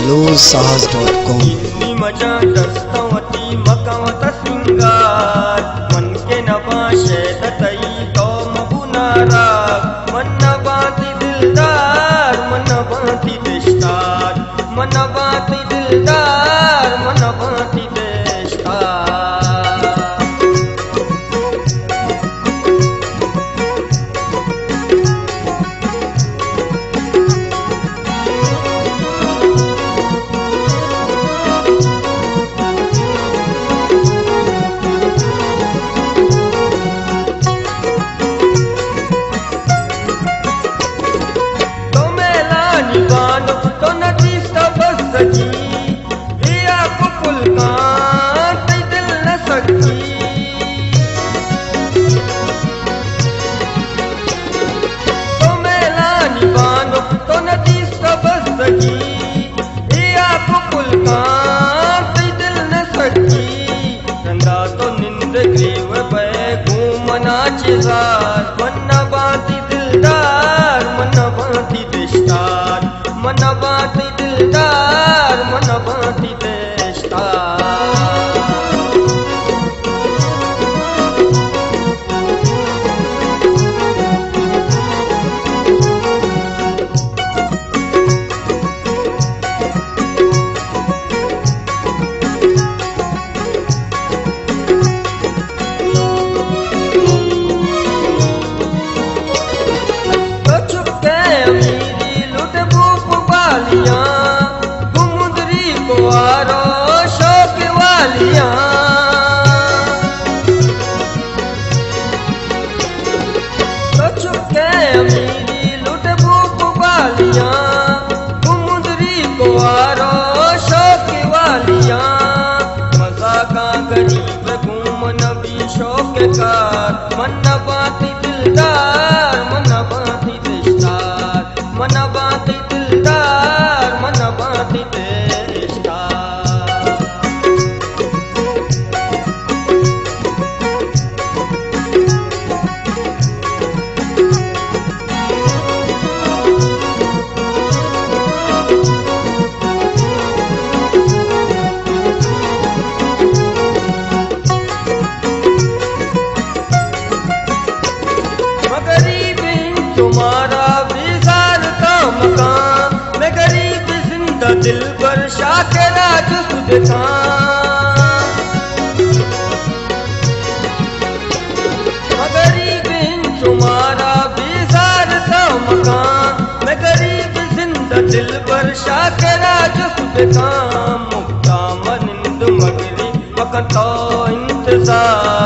bluesahas.com इतनी मजा दस्तवती मकावत सिंगार मन के नबाशे तई तो मबुनारा मन नबाती दिलदार मन नबाती देशदार मन नबाती दिलदार मन नबाती देशदार तो नदी सब सजी या कुल का दिल न सकी तो मेला निबानो तो नदी सब सजी या कुल का दिल न सकी रंदा तो निंद ग्रीव पे घूमना चिजार मन बाती दिलदार मन बाती देशदार मन बाती दिलदार मन बाती देशदार तो चुपके अमीरी लुट भूख वालियां गुमुदरी को आरो शौक वालियां तो चुपके अमीरी लुट भूख वालियां गुमुदरी को आरो शौक वालियां मजा का गरीब घूम नबी शौक कार मन बाती दिलदार मन बाती देशदार मन बाती दिलदार मन बाती देशदार गरीब तुम्हारा बेजार का मकान मैं गरीब जिंदा दिल पर शाकिरा जुस्द खान गरीब तुम्हारा बेजार का मकान मैं गरीब जिंदा दिल पर शाकिरा जुस्द खान मुक्ता मनिंद मगरी वक्त इंतजार